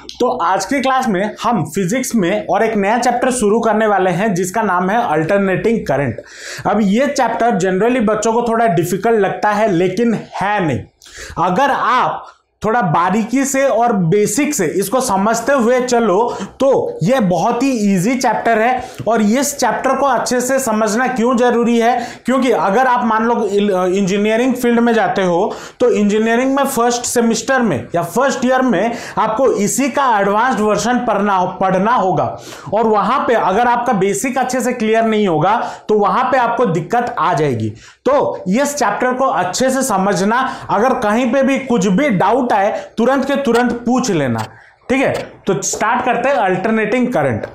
तो आज की क्लास में हम फिजिक्स में और एक नया चैप्टर शुरू करने वाले हैं जिसका नाम है अल्टरनेटिंग करंट। अब ये चैप्टर जनरली बच्चों को थोड़ा डिफिकल्ट लगता है, लेकिन है नहीं। अगर आप थोड़ा बारीकी से और बेसिक से इसको समझते हुए चलो तो ये बहुत ही इजी चैप्टर है। और इस चैप्टर को अच्छे से समझना क्यों जरूरी है, क्योंकि अगर आप मान लो इंजीनियरिंग फील्ड में जाते हो तो इंजीनियरिंग में फर्स्ट सेमेस्टर में या फर्स्ट ईयर में आपको इसी का एडवांस्ड वर्जन पढ़ना होगा। और वहां पे अगर आपका बेसिक अच्छे से क्लियर नहीं होगा तो वहां पे आपको दिक्कत आ जाएगी। तो इस चैप्टर को अच्छे से समझना, अगर कहीं पे भी कुछ भी डाउट आए तुरंत के तुरंत पूछ लेना, ठीक है। तो स्टार्ट करते हैं अल्टरनेटिंग करंट।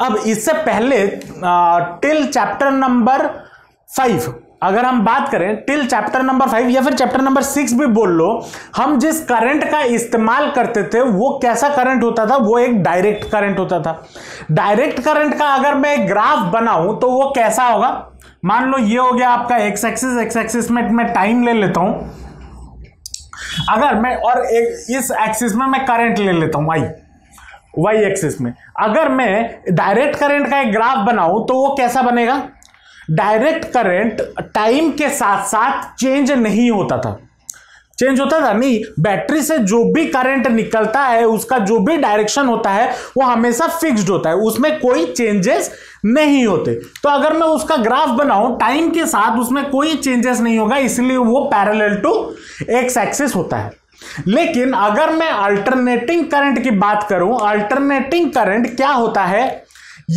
अब इससे पहले टिल चैप्टर नंबर 5 अगर हम बात करें, टिल चैप्टर नंबर 5 या फिर चैप्टर नंबर 6 भी बोल लो, हम जिस करंट का इस्तेमाल करते थे वो कैसा करंट होता था, वो एक डायरेक्ट करंट होता था। डायरेक्ट करंट का अगर मैं एक ग्राफ बनाऊं तो वो कैसा होगा, मान लो ये हो गया आपका एक्स एक्सिस में मैं टाइम ले लेता हूं, अगर मैं और इस एक्सिस में मैं करंट ले लेता हूं वाई एक्सिस में। अगर मैं डायरेक्ट करंट का एक ग्राफ बनाऊं तो वो कैसा बनेगा, डायरेक्ट करंट टाइम के साथ साथ चेंज नहीं होता था। चेंज होता था नहीं, बैटरी से जो भी करंट निकलता है उसका जो भी डायरेक्शन होता है वो हमेशा फिक्स्ड होता है, उसमें कोई चेंजेस नहीं होते। तो अगर मैं उसका ग्राफ बनाऊं टाइम के साथ उसमें कोई चेंजेस नहीं होगा, इसलिए वो पैरेलल टू एक्स एक्सिस होता है। लेकिन अगर मैं अल्टरनेटिंग करंट की बात करूं, अल्टरनेटिंग करंट क्या होता है,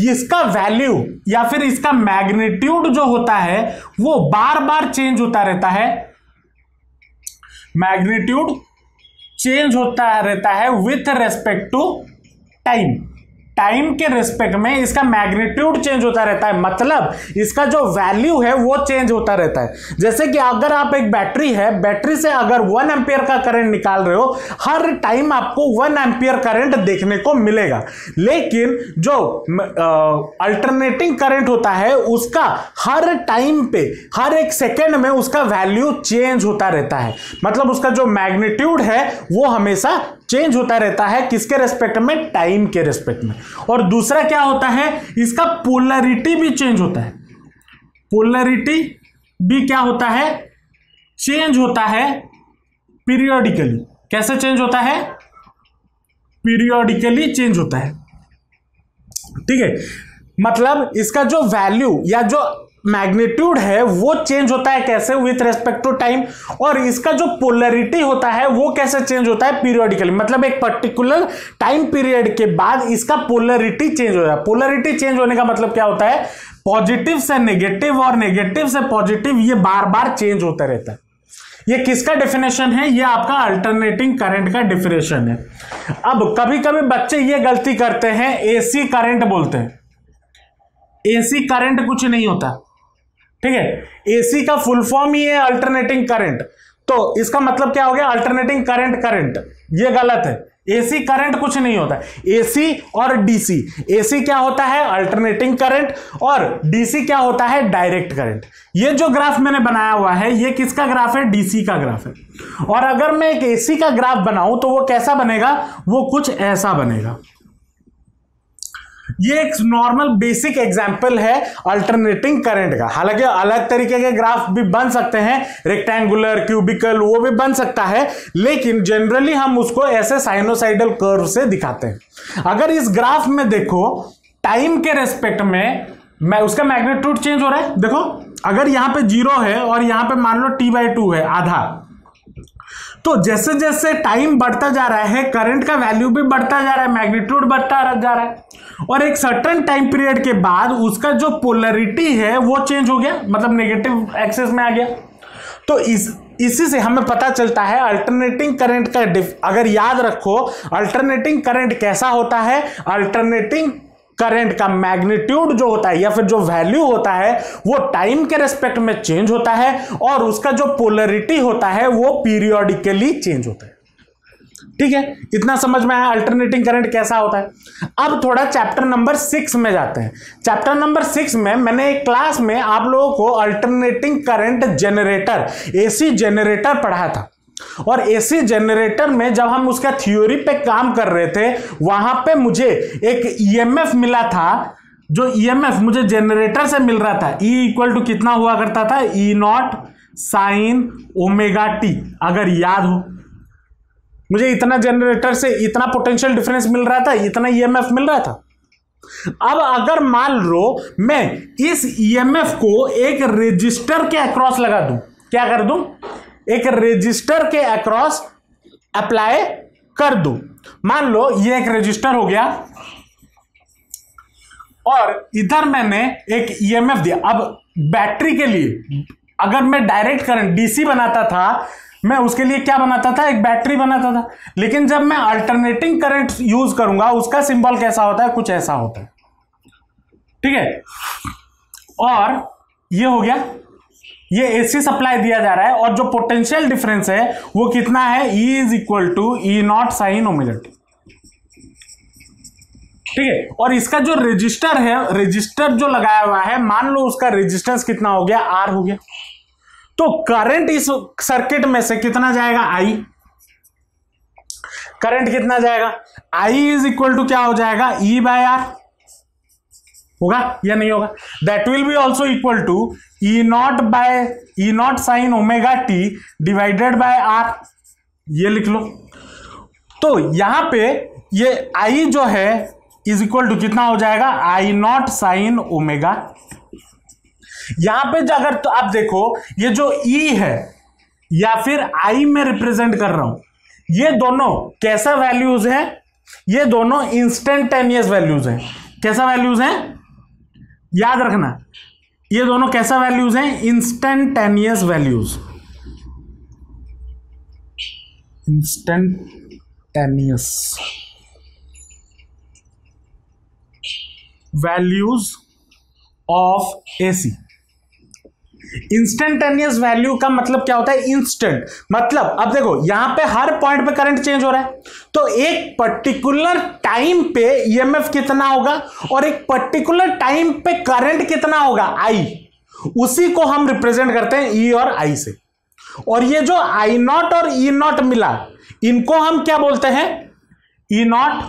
इसका वैल्यू या फिर इसका मैग्नीट्यूड जो होता है वो बार बार चेंज होता रहता है। मैग्नीट्यूड चेंज होता रहता है with respect to time. Time के रेस्पेक्ट में इसका मैग्नीट्यूड चेंज होता रहता है, मतलब इसका जो वैल्यू है वो चेंज होता रहता है। जैसे कि अगर आप एक बैटरी है, बैटरी से अगर 1 एम्पियर का करंट निकाल रहे हो, हर टाइम आपको 1 एम्पियर करंट देखने को मिलेगा। लेकिन जो अल्टरनेटिंग करंट होता है उसका हर टाइम पे हर एक सेकेंड में उसका वैल्यू चेंज होता रहता है, मतलब उसका जो मैग्नीट्यूड है वो हमेशा चेंज होता रहता है। किसके रेस्पेक्ट में, टाइम के रेस्पेक्ट में। और दूसरा क्या होता है, इसका पोलैरिटी भी चेंज होता है। पोलैरिटी भी क्या होता है, चेंज होता है पीरियोडिकली। कैसे चेंज होता है, पीरियोडिकली चेंज होता है, ठीक है। मतलब इसका जो वैल्यू या जो मैग्नीट्यूड है वो चेंज होता है, कैसे, विथ रेस्पेक्ट टू टाइम। और इसका जो पोलैरिटी होता है वो कैसे चेंज होता है, पीरियोडिकली। मतलब एक पर्टिकुलर टाइम पीरियड के बाद इसका पोलैरिटी चेंज हो जाता है। पोलैरिटी चेंज होने का मतलब क्या होता है, पॉजिटिव से नेगेटिव और नेगेटिव से पॉजिटिव, ये बार बार चेंज होता रहता है। ये किसका डेफिनेशन है, ये आपका अल्टरनेटिंग करंट का डेफिनेशन है। अब कभी कभी बच्चे ये गलती करते हैं, एसी करंट बोलते हैं। एसी करंट कुछ नहीं होता, ठीक है। एसी का फुल फॉर्म ही है अल्टरनेटिंग करंट। तो इसका मतलब क्या हो गया, अल्टरनेटिंग करंट, ये गलत है। एसी करंट कुछ नहीं होता। एसी और डीसी, एसी क्या होता है, अल्टरनेटिंग करंट, और डीसी क्या होता है, डायरेक्ट करंट। ये जो ग्राफ मैंने बनाया हुआ है ये किसका ग्राफ है, डीसी का ग्राफ है। और अगर मैं एक एसी का ग्राफ बनाऊं तो वो कैसा बनेगा, वो कुछ ऐसा बनेगा। ये एक नॉर्मल बेसिक एग्जांपल है अल्टरनेटिंग करंट का। हालांकि अलग तरीके के ग्राफ भी बन सकते हैं, रेक्टेंगुलर, क्यूबिकल, वो भी बन सकता है, लेकिन जनरली हम उसको ऐसे साइनोसाइडल कर्व से दिखाते हैं। अगर इस ग्राफ में देखो टाइम के रेस्पेक्ट में मैं उसका मैग्नीट्यूड चेंज हो रहा है। देखो अगर यहां पे 0 है और यहां पे मान लो T/2 है, आधा, तो जैसे जैसे टाइम बढ़ता जा रहा है करंट का वैल्यू भी बढ़ता जा रहा है, मैग्नीट्यूड बढ़ता जा रहा है। और एक सर्टेन टाइम पीरियड के बाद उसका जो पोलैरिटी है वो चेंज हो गया, मतलब नेगेटिव एक्सिस में आ गया। तो इसी से हमें पता चलता है अल्टरनेटिंग करंट का अगर याद रखो अल्टरनेटिंग करंट कैसा होता है, अल्टरनेटिंग करंट का मैग्नीट्यूड जो होता है या फिर जो वैल्यू होता है वो टाइम के रेस्पेक्ट में चेंज होता है, और उसका जो पोलैरिटी होता है वो पीरियोडिकली चेंज होता है। ठीक है, इतना समझ में आया अल्टरनेटिंग करंट कैसा होता है। अब थोड़ा चैप्टर नंबर 6 में जाते हैं। चैप्टर नंबर 6 में मैंने एक क्लास में आप लोगों को alternating current generator, AC generator पढ़ा था। और एसी जनरेटर में जब हम उसका थ्योरी पे काम कर रहे थे, वहां पे मुझे एक ईएमएफ मिला था। जो ईएमएफ मुझे जनरेटर से मिल रहा था, ई इक्वल टू कितना हुआ करता था, ई नॉट साइन ओमेगा टी। अगर याद हो, मुझे इतना जनरेटर से इतना पोटेंशियल डिफरेंस मिल रहा था, इतना ईएमएफ मिल रहा था। अब अगर मान लो मैं इस ईएमएफ को एक रजिस्टर के अक्रॉस लगा दूं, क्या कर दूं, एक रजिस्टर के अक्रॉस अप्लाई कर दूं। मान लो ये एक रजिस्टर हो गया और इधर मैंने एक ईएमएफ दिया। अब बैटरी के लिए अगर मैं डायरेक्ट करंट डीसी बनाता था, मैं उसके लिए क्या बनाता था, एक बैटरी बनाता था। लेकिन जब मैं अल्टरनेटिंग करंट यूज करूंगा, उसका सिंबल कैसा होता है, कुछ ऐसा होता है। ठीक है, और ये हो गया, ये एसी सप्लाई दिया जा रहा है और जो पोटेंशियल डिफरेंस है वो कितना है, E is equal to E naught sine omega T. ठीक है, और इसका जो रजिस्टर है, रजिस्टर जो लगाया हुआ है, मान लो उसका रेजिस्टेंस कितना हो गया, R हो गया। तो करंट इस सर्किट में से कितना जाएगा, I। करंट कितना जाएगा, I इज इक्वल टू क्या हो जाएगा, E बाय R। होगा या नहीं होगा, that will be also equal to E naught by E naught sine omega T divided by R। ये लिख लो। तो यहां पे ये I जो है इज इक्वल टू कितना हो जाएगा, I नॉट साइन ओमेगा। यहां पे अगर तो आप देखो, ये जो E है या फिर I में रिप्रेजेंट कर रहा हूं, ये दोनों कैसा वैल्यूज हैं, ये दोनों इंस्टेंटेनियस वैल्यूज हैं। कैसा वैल्यूज हैं, याद रखना, ये दोनों कैसा वैल्यूज हैं, instantaneous values. Instantaneous values of AC. Instantaneous value का मतलब क्या होता है, इंस्टेंट। मतलब अब देखो यहां पे हर पॉइंट पे करंट चेंज हो रहा है, तो एक पर्टिकुलर टाइम पे ईएमएफ कितना होगा और एक पर्टिकुलर टाइम पे करंट कितना होगा, I। उसी को हम रिप्रेजेंट करते हैं E और I से। और ये जो I नॉट और E नॉट मिला, इनको हम क्या बोलते हैं, E नॉट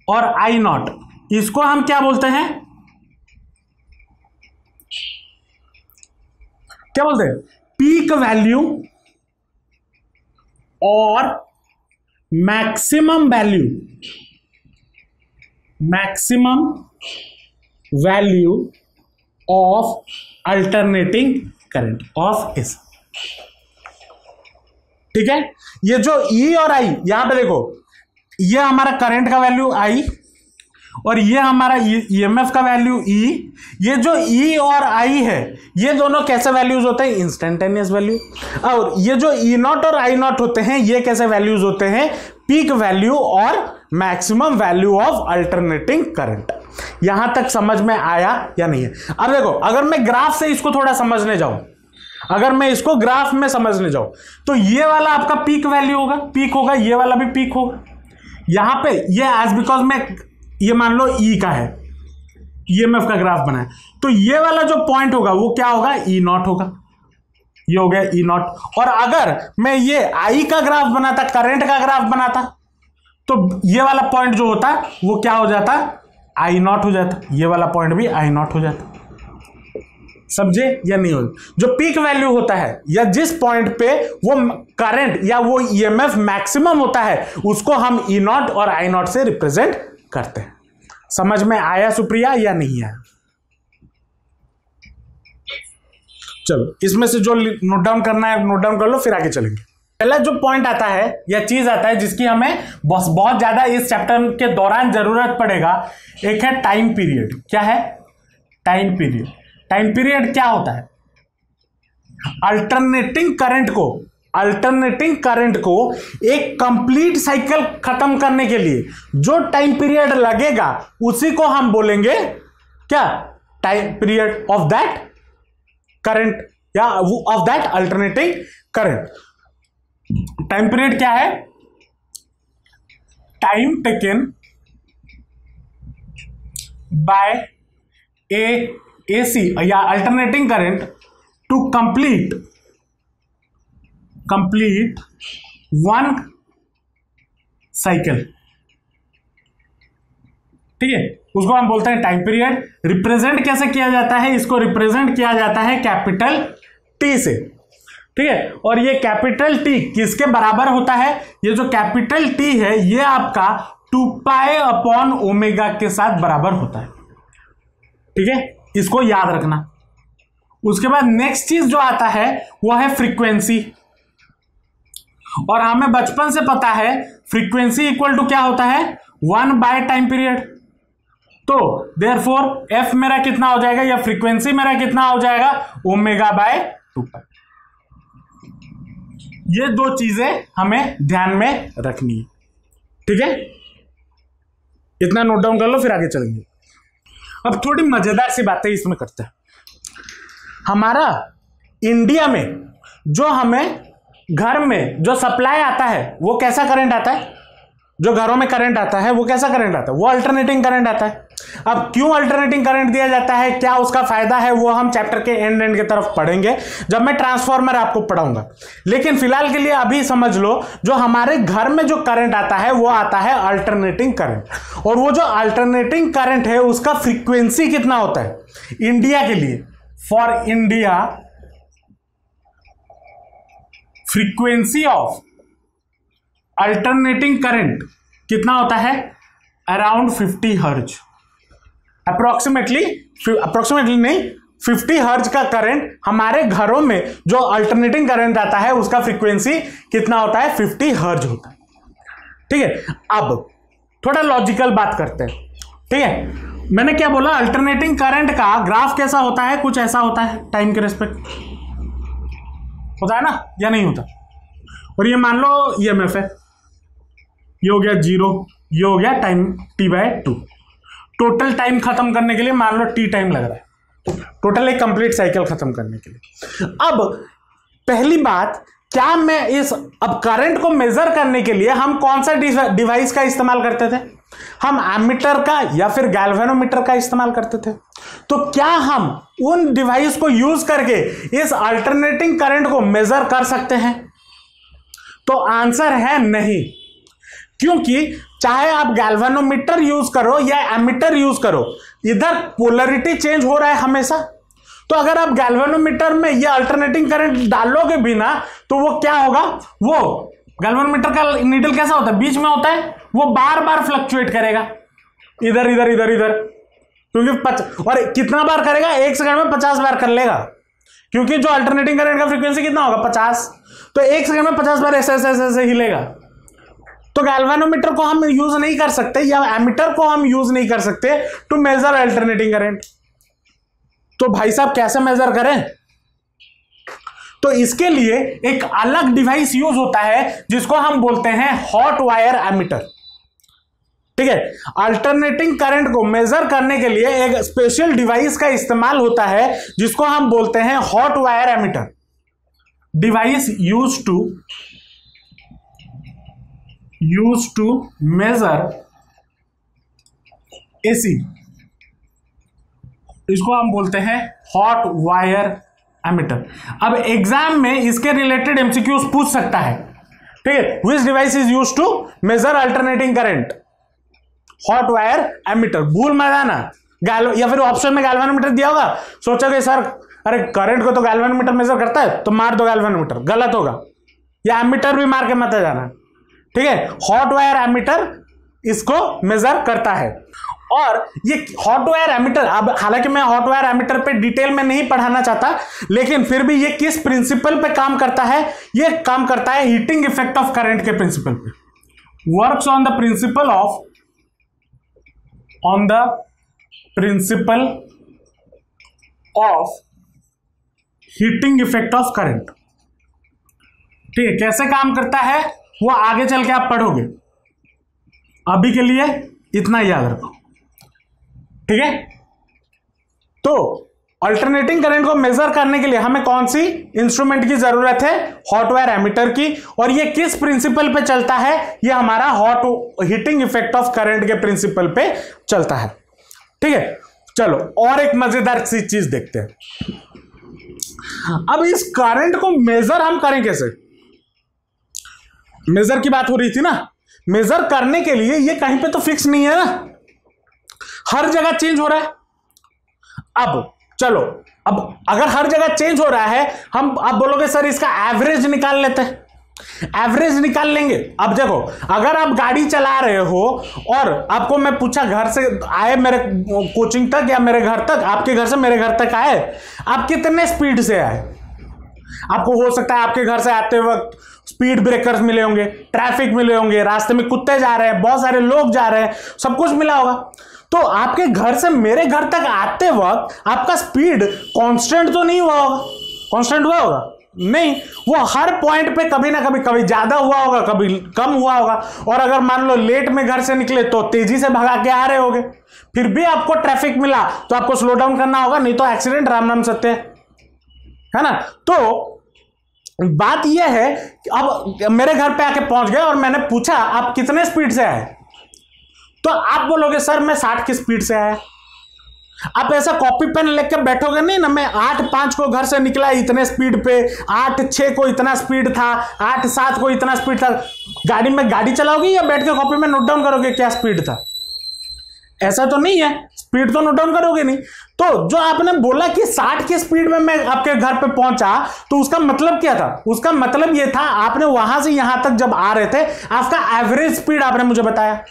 और I नॉट, इसको हम क्या बोलते हैं, क्या बोलते हैं, पीक वैल्यू और maximum value, maximum value of alternating current of AC. ठीक है, ये जो E और I, यहां पे देखो, ये हमारा करंट का वैल्यू I और ये हमारा ईएमएफ का वैल्यू E। ये जो E और I है, ये दोनों कैसे वैल्यूज होते हैं, इंस्टेंटेनियस वैल्यू। और ये जो E नॉट और I नॉट होते हैं, ये कैसे वैल्यूज होते हैं, पीक वैल्यू और maximum value of alternating current. यहां तक समझ में आया या नहीं है। अब देखो, अगर मैं ग्राफ से इसको थोड़ा समझने जाऊं, अगर मैं इसको ग्राफ में समझने जाऊं, तो ये वाला आपका पीक वैल्यू होगा, पीक होगा, ये वाला भी पीक होगा। यहां पे ये एज बिकॉज में, ये मान लो E का है, ईएमएफ का ग्राफ बना है, तो ये वाला जो पॉइंट होगा वो क्या होगा, E नॉट होगा। ये हो गया E नॉट। और अगर मैं ये I का ग्राफ बनाता, करंट का ग्राफ बनाता, तो ये वाला पॉइंट जो होता वो क्या हो जाता, I नॉट हो जाता। ये वाला पॉइंट भी I नॉट हो जाता। समझे या नहीं हो, जो पीक वैल्यू होता है या जिस पॉइंट पे वो करंट या वो ईएमएफ मैक्सिमम होता है, उसको हम E नॉट और I नॉट से रिप्रेजेंट करते हैं। समझ में आया सुप्रिया या नहीं आया? चलो, इसमें से जो नोट डाउन करना है नोट डाउन कर लो, फिर आगे चलेंगे। पहला जो पॉइंट आता है या चीज आता है जिसकी हमें बहुत ज्यादा इस चैप्टर के दौरान जरूरत पड़ेगा, एक है टाइम पीरियड। क्या है, टाइम पीरियड। टाइम पीरियड क्या होता है, अल्टरनेटिंग करंट को एक कंप्लीट साइकिल खत्म करने के लिए जो टाइम पीरियड लगेगा, उसी को हम बोलेंगे क्या, time period of that current या of that alternating current. Time period क्या है, टाइम टेकन बाय AC या alternating current to complete one cycle. ठीक है, उसको हम बोलते हैं टाइम पीरियड। रिप्रेजेंट कैसे किया जाता है? इसको रिप्रेजेंट किया जाता है कैपिटल T से। ठीक है, और ये कैपिटल T किसके बराबर होता है? ये जो कैपिटल T है ये आपका 2π/ω के साथ बराबर होता है। ठीक है, इसको याद रखना। उसके बाद नेक्स्ट चीज जो आता है वो है फ्रीक्वेंसी, और हमें बचपन से पता है फ्रीक्वेंसी इक्वल टू क्या होता है? 1 टाइम पीरियड। तो देयरफॉर एफ मेरा कितना हो जाएगा, या फ्रीक्वेंसी मेरा कितना हो जाएगा? ω/2π। ये दो चीजें हमें ध्यान में रखनी है। ठीक है, इतना नोट डाउन कर लो, फिर आगे चलेंगे। अब थोड़ी मजेदार सी बातें इसमें करते हैं। हमारा इंडिया में जो हमें घर में जो सप्लाई आता है वो कैसा करंट आता है? जो घरों में करंट आता है वो कैसा करंट आता है? वो अल्टरनेटिंग करंट आता है। अब क्यों अल्टरनेटिंग करंट दिया जाता है, क्या उसका फायदा है, वो हम चैप्टर के एंड की तरफ पढ़ेंगे जब मैं ट्रांसफार्मर आपको पढ़ाऊंगा। लेकिन फिलहाल के लिए अभी समझ लो, जो हमारे घर में जो करंट आता है वो आता है अल्टरनेटिंग करंट, और वो जो अल्टरनेटिंग करंट है उसका फ्रीक्वेंसी कितना होता है इंडिया के लिए? For India frequency of alternating current कितना होता है? अराउंड 50 हर्ज। अप्रोक्सीमेटली नहीं, 50 हर्ज का करंट हमारे घरों में जो अल्टरनेटिंग करंट आता है उसका फ्रीक्वेंसी कितना होता है? 50 हर्ज होता है। ठीक है, अब थोड़ा लॉजिकल बात करते हैं। ठीक है, मैंने क्या बोला? अल्टरनेटिंग करंट का ग्राफ कैसा होता है? कुछ ऐसा होता है, टाइम के रेस्पेक्ट होता है ना, या नहीं होता? और ये मान लो EMF है, ये हो गया 0, ये हो गया टाइम T/2। टोटल टाइम खत्म करने के लिए मान लो T टाइम लग रहा है, टोटल एक कंप्लीट साइकिल खत्म करने के लिए। अब पहली बात, क्या मैं अब करंट को मेजर करने के लिए हम कौन सा डिवाइस का इस्तेमाल करते थे? हम एमीटर का या फिर गैल्वेनोमीटर का इस्तेमाल करते थे। तो क्या हम उन डिवाइस को यूज करके इस अल्टरनेटिंग करंट को मेजर कर सकते हैं? तो आंसर है नहीं, क्योंकि चाहे आप गैल्वेनोमीटर यूज करो या एमीटर यूज करो, इधर पोलरिटी चेंज हो रहा है हमेशा। तो अगर आप गैल्वेनोमीटर में ये अल्टरनेटिंग करंट डालोगे भी ना, तो वो क्या होगा? वो गैल्वेनोमीटर का नीडल कैसा होता है? बीच में होता है, वो बार बार फ्लक्चुएट करेगा, इधर इधर इधर इधर, क्योंकि और कितना बार करेगा? 1 सेकंड में 50 बार कर लेगा, क्योंकि जो अल्टरनेटिंग करंट का फ्रीक्वेंसी कितना होगा? 50। तो 1 सेकंड में 50 बार ऐसे ऐसे ऐसे हिलेगा। तो गैल्वेनोमीटर को हम यूज नहीं कर सकते या एमीटर को हम यूज नहीं कर सकते टू मेजर अल्टरनेटिंग करंट। तो भाई साहब कैसे मेजर करें? तो इसके लिए एक अलग डिवाइस यूज होता है जिसको हम बोलते हैं हॉट वायर एमीटर। ठीक है, अल्टरनेटिंग करंट को मेजर करने के लिए एक स्पेशल डिवाइस का इस्तेमाल होता है जिसको हम बोलते हैं hot wire ammeter. Device use to measure AC, इसको हम बोलते हैं हॉट वायर एमीटर। अब एग्जाम में इसके रिलेटेड MCQs पूछ सकता है। ठीक है, which device is use to measure alternating current? Hot wire ammeter. भूल मत जाना, या फिर ऑप्शन में गैल्वेनोमीटर दिया होगा, सोचोगे सर अरे करंट को तो गैल्वेनोमीटर मेजर करता है, तो मार दो गैल्वेनोमीटर, गलत होगा। या एमीटर भी मार के मत जाना। ठीक है, हॉट वायर एमीटर इसको मेजर करता है। और ये हॉट वायर एमीटर, अब हालांकि मैं हॉट वायर एमीटर पे डिटेल में नहीं पढ़ाना चाहता, लेकिन फिर भी ये किस प्रिंसिपल पे काम करता है? ये काम करता है हीटिंग इफेक्ट ऑफ करंट के प्रिंसिपल पे। Works on the principle of heating effect of current. ठीक है, कैसे काम करता है वो आगे चल के आप पढ़ोगे, अभी के लिए इतना याद रखो। ठीक है, तो अल्टरनेटिंग करंट को मेजर करने के लिए हमें कौन सी इंस्ट्रूमेंट की जरूरत है? हॉट वायर एमीटर की। और ये किस प्रिंसिपल पे चलता है? ये हमारा hot heating effect of current के प्रिंसिपल पे चलता है। ठीक है, चलो और एक मजेदार सी चीज देखते हैं। अब इस करंट को मेजर हम करें कैसे? मेजर की बात हो रही थी ना, मेजर करने के लिए ये कहीं पे तो फिक्स नहीं है ना, हर जगह चेंज हो रहा है। अब चलो, अब अगर हर जगह चेंज हो रहा है, हम आप बोलोगे सर इसका एवरेज निकाल लेते हैं। एवरेज निकाल लेंगे। अब देखो, अगर आप गाड़ी चला रहे हो और आपको मैं पूछा घर से आए मेरे कोचिंग तक या मेरे घर तक, आपके घर से मेरे घर तक आए, आप कितने स्पीड से आए? आपको हो सकता है आपके घर से आते वक्त स्पीड ब्रेकर्स मिले होंगे, ट्रैफिक मिले होंगे, रास्ते में कुत्ते जा रहे हैं, बहुत सारे लोग जा रहे हैं, सब कुछ मिला होगा। तो आपके घर से मेरे घर तक आते वक्त आपका स्पीड कांस्टेंट तो नहीं हुआ होगा? कांस्टेंट हुआ होगा? नहीं, वो हर पॉइंट पे कभी ना कभी, कभी ज्यादा हुआ होगा, कभी कम हुआ होगा। और अगर मान लो लेट में घर से निकले तो तेजी से भगा के आ रहे होगे, फिर भी आपको ट्रैफिक मिला तो आपको स्लो डाउन करना होगा, नहीं तो एक्सीडेंट राम नाम सत्य है ना। तो बात यह है कि अब मेरे घर पे आके पहुंच गए और मैंने पूछा आप कितने स्पीड से आए, तो आप बोलोगे सर मैं 60 की स्पीड से आया। आप ऐसा कॉपी पेन लेकर बैठोगे नहीं ना, मैं 8:05 को घर से निकला इतने स्पीड पे, 8:06 को इतना स्पीड था, 8:07 को इतना स्पीड था। गाड़ी में गाड़ी चलाओगे या बैठ के कॉपी में नोट डाउन करोगे क्या स्पीड था? ऐसा तो नहीं है, स्पीड तो नोट डाउन करोगे नहीं। तो जो आपने बोला कि 60 की स्पीड में मैं आपके घर पे पहुंचा, तो उसका मतलब क्या था? उसका मतलब यह था आपने वहां से यहां तक जब आ रहे थे, आपका एवरेज स्पीड आपने मुझे बताया।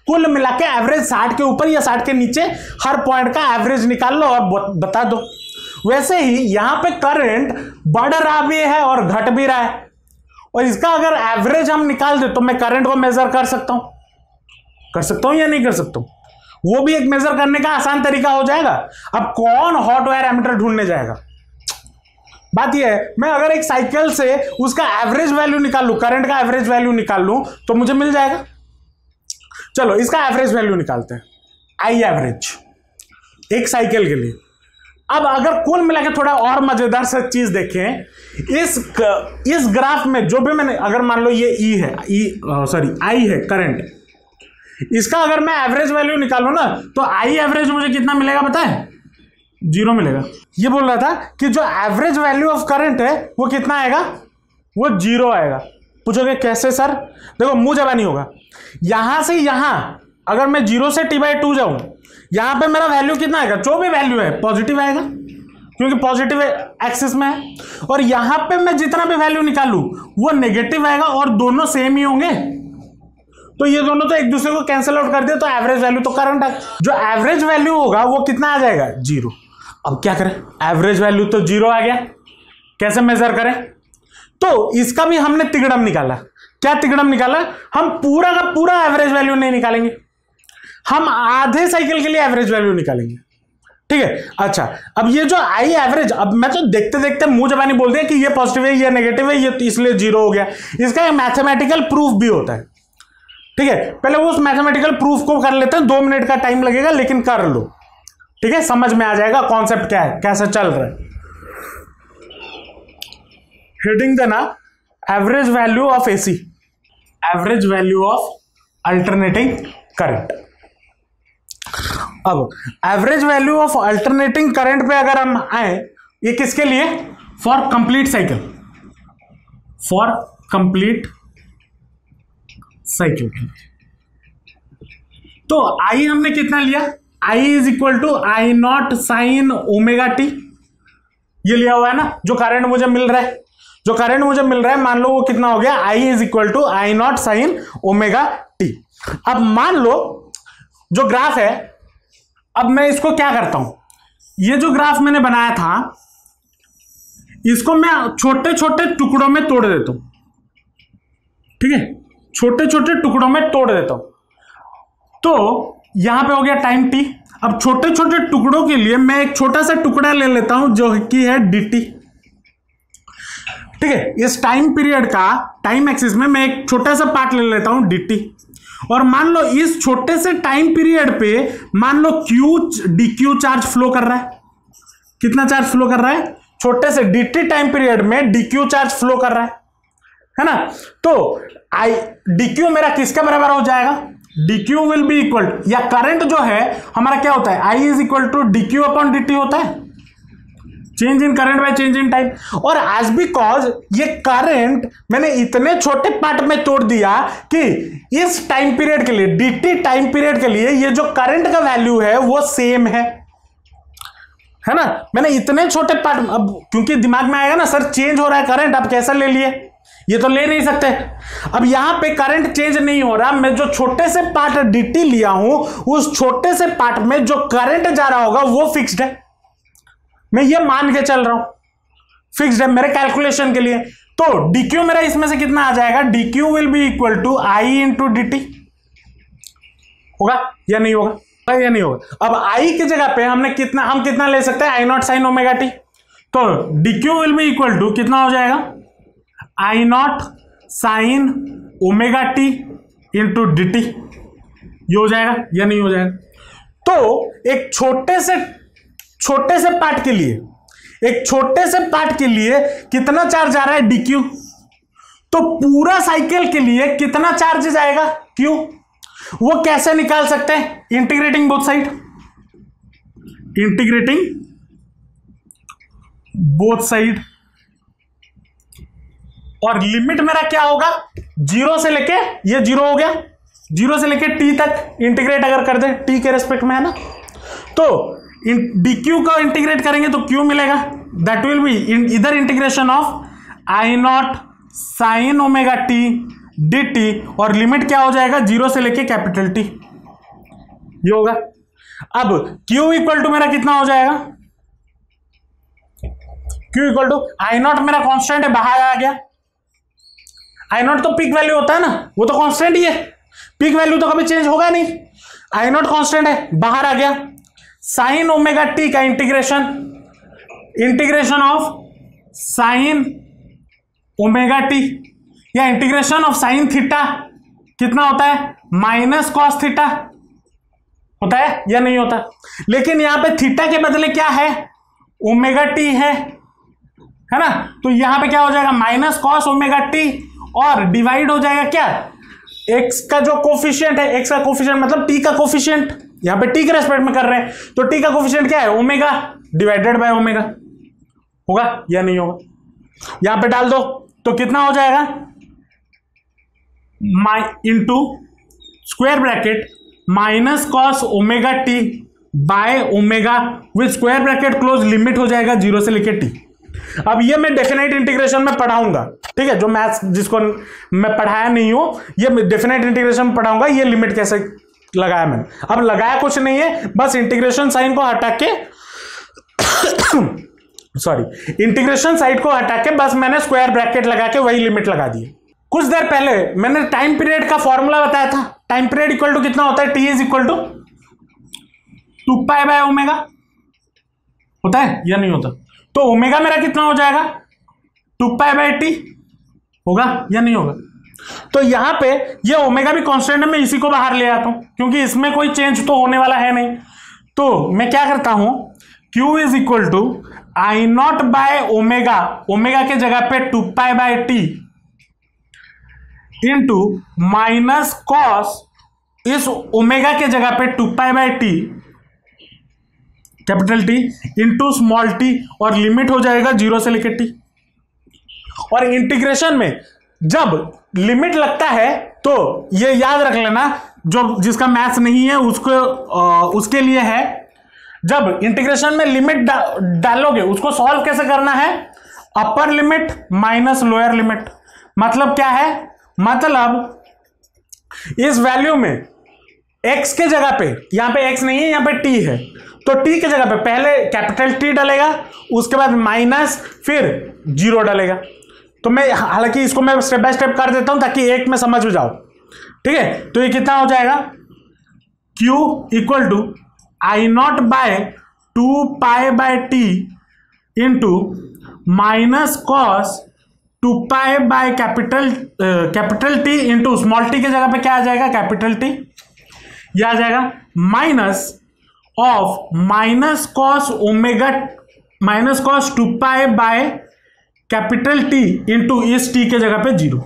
कुल मिला के एवरेज 60 के ऊपर या 60 के नीचे हर पॉइंट का एवरेज निकाल लो और बता दो। वैसे ही यहां पे करंट बढ़ रहा भी है और घट भी रहा है, और इसका अगर एवरेज हम निकाल दे तो मैं करंट को मेजर कर सकता हूं या नहीं कर सकता हूं? वो भी एक मेजर करने का आसान तरीका हो जाएगा। अब कौन हॉट वायर एमीटर ढूंढने जाएगा? बात यह है, मैं अगर एक साइकिल से उसका एवरेज वैल्यू निकाल लूं, करंट का एवरेज वैल्यू निकाल लूं, तो मुझे मिल जाएगा। चलो इसका एवरेज वैल्यू निकालते हैं, आई एवरेज एक साइकिल के लिए। अब अगर कुल मिला के थोड़ा और मजेदार सा चीज देखें, इस ग्राफ में जो भी मैंने, अगर मान लो ये ई है, आई है करंट, इसका अगर मैं एवरेज वैल्यू निकालूं ना, तो आई एवरेज मुझे कितना मिलेगा पता है? 0 मिलेगा। ये बोल रहा था कि जो एवरेज वैल्यू ऑफ करंट है वो कितना आएगा? वो 0 आएगा। पूछोगे कैसे सर? देखो मुंह जबानी होगा। यहां से यहां अगर मैं 0 से t/2 जाऊं, यहां पे मेरा वैल्यू कितना आएगा? जो भी वैल्यू है पॉजिटिव आएगा, क्योंकि पॉजिटिव एक्सिस में है। और यहां पे मैं जितना भी वैल्यू निकालूं वो नेगेटिव आएगा, और दोनों सेम ही होंगे, तो ये दोनों तो एक दूसरे को कैंसिल आउट कर दिया, तो एवरेज वैल्यू तो करंट है। जो एवरेज वैल्यू होगा वो कितना आ जाएगा? 0। अब क्या करें? एवरेज वैल्यू तो 0 आ गया, कैसे मेजर करें? तो इसका भी हमने तिगड़म निकाला। क्या तिगड़म निकाला? हम पूरा का पूरा एवरेज वैल्यू नहीं निकालेंगे, हम आधे साइकिल के लिए एवरेज वैल्यू निकालेंगे। ठीक है, अच्छा अब ये जो आई एवरेज, अब मैं तो देखते देखते मुंह जबानी बोल दिया कि ये पॉजिटिव है, ये नेगेटिव है, ये इसलिए 0 हो गया। इसका एक मैथमेटिकल प्रूफ भी होता है। ठीक है, पहले वो उस मैथमेटिकल प्रूफ को कर लेते हैं, 2 मिनट का टाइम लगेगा, लेकिन कर लो। ठीक है, समझ में आ जाएगा कॉन्सेप्ट क्या है, कैसा चल रहा है। हेडिंग देना average value of AC, average value of alternating current. अब average value of alternating current पे अगर हम आए, ये किसके लिए? For complete cycle, for complete cycle. तो आई हमने कितना लिया? I is equal to I naught sine omega t, ये लिया हुआ है ना। जो करंट मुझे मिल रहा है, जो करंट मुझे मिल रहा है, मान लो वो कितना हो गया? I is equal to I naught sine omega t. अब मान लो जो ग्राफ है, अब मैं इसको क्या करता हूं, ये जो ग्राफ मैंने बनाया था इसको मैं छोटे छोटे टुकड़ों में तोड़ देता हूं। ठीक है, छोटे छोटे टुकड़ों में तोड़ देता हूं। तो यहां पे हो गया टाइम टी। अब छोटे छोटे टुकड़ों के लिए मैं एक छोटा सा टुकड़ा ले लेता हूं जो कि है dt। ठीक है, इस टाइम पीरियड का टाइम एक्सिस में मैं एक छोटा सा पार्ट ले लेता हूं dt। और मान लो इस छोटे से टाइम पीरियड पे मान लो dq चार्ज फ्लो कर रहा है। कितना चार्ज फ्लो कर रहा है, छोटे से dt टाइम पीरियड में dq चार्ज फ्लो कर रहा है ना। तो आई dq मेरा किसका बराबर हो जाएगा, dq विल बी इक्वल, या करंट जो है हमारा क्या होता है, I is equal to dq upon dt होता है, change in current by change in time. और आज बिकॉज ये करंट मैंने इतने छोटे पार्ट में तोड़ दिया कि इस टाइम पीरियड के लिए, dt टाइम पीरियड के लिए ये जो करंट का वैल्यू है वो सेम है ना। मैंने इतने छोटे पार्ट, अब क्योंकि दिमाग में आएगा ना सर चेंज हो रहा है करंट, आप कैसा ले लिए, ये तो ले नहीं सकते। अब यहां पे करंट चेंज नहीं हो रहा, मैं जो छोटे से पार्ट dt लिया हूं उस छोटे से पार्ट में जो करंट जा रहा होगा वो फिक्स्ड है, मैं ये मान के चल रहा हूं फिक्स्ड है मेरे कैलकुलेशन के लिए। तो dq मेरा इसमें से कितना आ जाएगा, dq will be equal to I into dt, होगा या नहीं होगा, या नहीं होगा। अब I की जगह पे हम कितना ले सकते हैं, I naught sine omega T, तो dq will be equal to कितना हो जाएगा, I naught sine omega T into dt, ये हो जाएगा या नहीं हो जाएगा। तो एक छोटे से पार्ट के लिए, एक छोटे से पार्ट के लिए कितना चार्ज आ रहा है dq, तो पूरा साइकिल के लिए कितना चार्ज जाएगा q, वो कैसे निकाल सकते हैं, integrating both side, integrating both side, और लिमिट मेरा क्या होगा, जीरो से लेके, ये जीरो हो गया, जीरो से लेके t तक इंटीग्रेट अगर कर दे, t के रेस्पेक्ट में है ना, तो dq को इंटीग्रेट करेंगे तो q मिलेगा, दैट विल बी इधर integration of I naught sine omega T dt, और लिमिट क्या हो जाएगा, जीरो से लेके कैपिटल T, ये होगा। अब q इक्वल टू मेरा कितना हो जाएगा, q equal to I naught मेरा कांस्टेंट है, बाहर आ गया, I नॉट तो पीक वैल्यू होता है ना, वो तो कांस्टेंट ही है, पीक वैल्यू तो कभी चेंज होगा नहीं, I नॉट कांस्टेंट है, बाहर आ गया, साइन ओमेगा टी का integration of sine omega T, या इंटीग्रेशन ऑफ साइन थीटा कितना होता है, माइनस कॉस थीटा होता है या नहीं होता। लेकिन यहां पे थीटा के बदले क्या है, ओमेगा टी है ना, तो यहां पे क्या हो जाएगा, माइनस कॉस ओमेगा टी, और डिवाइड हो जाएगा क्या, x का जो कोफिशिएंट है, x का कोफिशिएंट मतलब t का कोफिशिएंट, यहां पे t के रेस्पेक्ट में कर रहे हैं, तो t का कोफिशिएंट क्या है, ओमेगा डिवाइडेड बाय ओमेगा, होगा या नहीं होगा। यहां पे डाल दो तो कितना हो जाएगा, into square bracket minus cos omega T by omega with square bracket close, limit हो जाएगा जीरो से लेके टी। अब ये मैं डेफिनेट इंटीग्रेशन में पढ़ाऊंगा, ठीक है, जो मैथ्स जिसको मैं पढ़ाया नहीं हूं, ये डेफिनेट इंटीग्रेशन में पढ़ाऊंगा, ये लिमिट कैसे लगाया मैंने। अब लगाया कुछ नहीं है, बस इंटीग्रेशन साइन को हटा के इंटीग्रेशन साइड को हटा के बस मैंने स्क्वायर ब्रैकेट लगा के वही लिमिट लगा दी। कुछ देर पहले मैंने टाइम पीरियड का फॉर्मूला बताया था, टाइम पीरियड इक्वल टू कितना होता है, T is equal to 2 by omega, होता है या नहीं होता। तो ओमेगा मेरा कितना हो जाएगा, 2 बाय टी, होगा या नहीं होगा। तो यहां पे ये ओमेगा भी कांस्टेंट है, मैं इसी को बाहर ले आता हूं क्योंकि इसमें कोई चेंज तो होने वाला है नहीं। तो मैं क्या करता हूं, Q is equal to I naught by omega, omega के जगह पे 2 by T into minus cos, इस ओमेगा के जगह पे 2 by T capital T into small T, और लिमिट हो जाएगा जीरो से लेकर टी। और इंटीग्रेशन में जब लिमिट लगता है तो ये याद रख लेना, जो जिसका मैथ्स नहीं है उसको उसके लिए है, जब इंटीग्रेशन में लिमिट डालोगे उसको सॉल्व कैसे करना है, upper limit minus lower limit. मतलब क्या है, मतलब इस वैल्यू में x के जगह पे, यहां पे x नहीं है यहां पे t है, तो t के जगह पे पहले कैपिटल T डालेगा, उसके बाद माइनस, फिर जीरो डालेगा। तो मैं हालांकि इसको मैं स्टेप बाय स्टेप कर देता हूं ताकि एक में समझ में जाओ, ठीक है। तो ये कितना हो जाएगा, Q equal to I naught by 2 by T into minus cos 2 by capital T into small T के जगह पे क्या आ जाएगा, कैपिटल टी, यह आ जाएगा minus of minus cos omega minus cos 2 pi by capital T into इस T के जगह पे 0,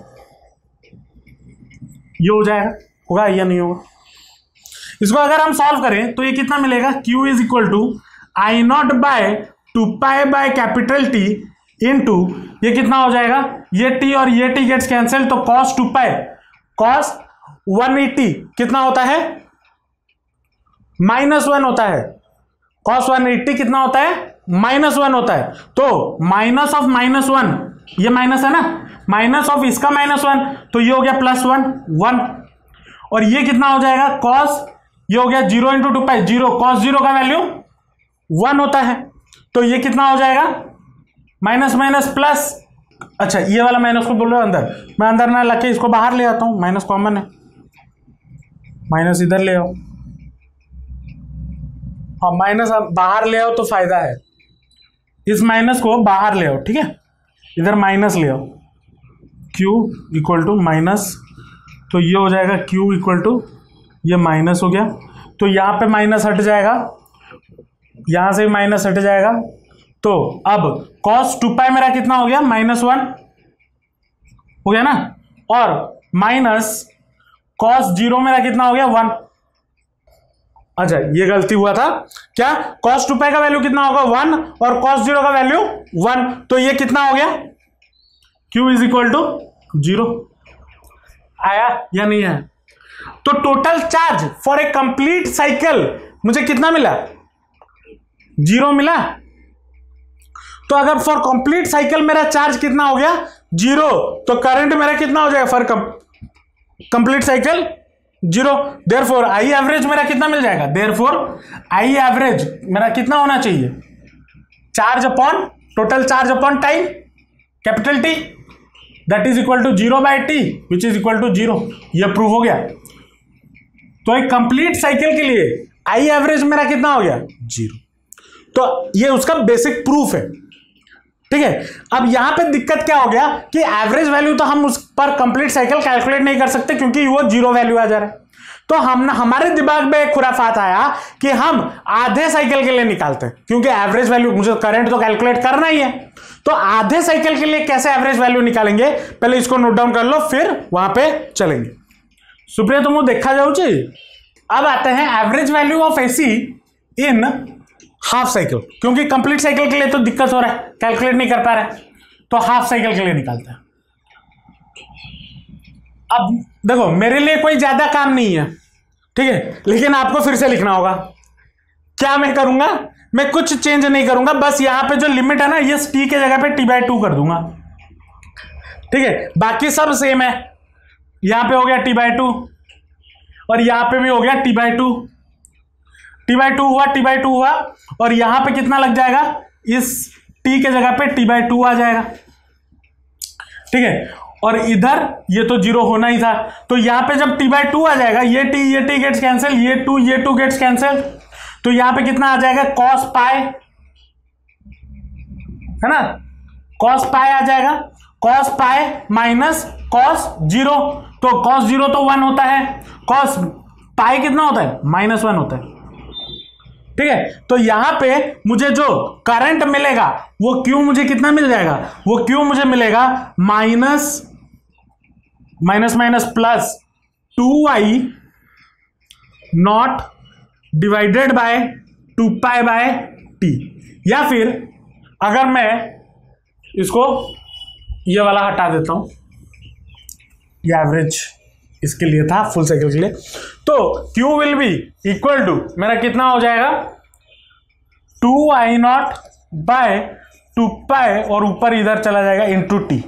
ये हो जाएगा, होगा या नहीं होगा? इसको अगर हम सॉल्व करें तो ये कितना मिलेगा, Q is equal to I naught by 2 pi by capital T into ये कितना हो जाएगा, ये टी और ये टी गेट्स कैंसिल, तो कॉस 2 पाई कॉस 180 कितना होता है, -1 होता है। कॉस 180 कितना होता है, -1 होता है। तो माइनस ऑफ -1, ये माइनस है ना, माइनस ऑफ इसका -1, तो ये हो गया +1 1, और ये कितना हो जाएगा कॉस, ये हो गया 0 इंटू 2 पाई 0, कॉस 0 का वैल्यू 1 होता है, तो ये कितना हो जाएगा माइनस माइनस प्लस, अच्छा ये वाला माइनस को बोल रहे हो अंदर, मैं अंदर ना लगे इसको बाहर ले आता हूं, माइनस कॉमन है, माइनस इधर ले आओ, हाँ माइनस आप बाहर ले आओ तो फायदा है, इस माइनस को बाहर ले आओ, ठीक है, इधर माइनस ले आओ, Q इक्वल टू माइनस, तो ये हो जाएगा Q इक्वल टू, ये माइनस हो गया, तो यहाँ पे माइनस हट जाएगा, यहाँ से माइनस हट जाएगा, तो अब cos 2 पाई मेरा कितना हो गया, -1 हो गया ना, और माइनस cos 0 मेरा कितना हो गया 1, अच्छा ये गलती हुआ था क्या, cos 2 पाई का वैल्यू कितना होगा 1 और cos 0 का वैल्यू 1, तो ये कितना हो गया Q इज इक्वल टू 0, आया या नहीं आया? तो total charge for a complete cycle मुझे कितना मिला, 0 मिला। तो अगर फॉर कंप्लीट साइकिल मेरा चार्ज कितना हो गया 0, तो करंट मेरा कितना हो जाएगा for complete cycle 0, therefore I average मेरा कितना मिल जाएगा, देयरफॉर आई एवरेज मेरा कितना होना चाहिए, charge upon total charge upon time capital T that is equal to 0 by T which is equal to 0, यह प्रूव हो गया। तो एक कंप्लीट साइकिल के लिए आई एवरेज मेरा कितना हो गया 0, तो ये उसका बेसिक प्रूफ है, ठीक है। अब यहां पे दिक्कत क्या हो गया कि एवरेज वैल्यू तो हम उस पर कंप्लीट साइकिल कैलकुलेट नहीं कर सकते क्योंकि वो 0 वैल्यू आ जा रहा है, तो हमारे दिमाग में एक खुराफात आया कि हम आधे साइकिल के लिए निकालते हैं, क्योंकि एवरेज वैल्यू मुझे करंट तो कैलकुलेट करना ही है, तो आधे साइकिल के लिए कैसे एवरेज वैल्यू निकालेंगे, पहले इसको नोट डाउन कर लो फिर वहां पे चलेंगे। सुप्रिया तुमको देखा जाऊची। अब आते हैं average value of AC in half cycle, क्योंकि कंप्लीट साइकिल के लिए तो दिक्कत हो रहा है, कैलकुलेट नहीं कर पा रहे, तो हाफ साइकिल के लिए निकालते हैं। अब देखो मेरे लिए कोई ज्यादा काम नहीं है, ठीक है, लेकिन आपको फिर से लिखना होगा। क्या मैं करूंगा, मैं कुछ चेंज नहीं करूंगा, बस यहां पे जो लिमिट है ना ये T के जगह पे T/2 कर दूंगा, ठीक है, बाकी सब सेम है। यहां पे हो गया T/2 और यहां पे भी हो गया T/2, T/2 हुआ, T/2 हुआ, और यहां पे कितना लग जाएगा, इस T के जगह पे T/2 आ जाएगा, ठीक है, और इधर ये तो 0 होना ही था, तो यहां पे जब T/2 आ जाएगा, ये T गेट्स कैंसिल, ये 2 गेट्स कैंसिल, तो यहां पे कितना आ जाएगा cos पाई, है ना, cos पाई आ जाएगा, cos पाई माइनस cos 0, तो cos 0 तो 1 होता है, cos पाई कितना होता है -1 होता है, ठीक है। तो यहां पे मुझे जो करंट मिलेगा वो Q मुझे कितना मिल जाएगा, वो Q मुझे मिलेगा minus plus 2i not divided by 2 pi bye T, या फिर अगर मैं इसको ये वाला हटा देता हूं, ये एवरेज इसके लिए था फुल साइकिल के लिए, तो Q will be equal to मेरा कितना हो जाएगा 2i नॉट बाय 2 पाई और ऊपर इधर चला जाएगा इंटू T,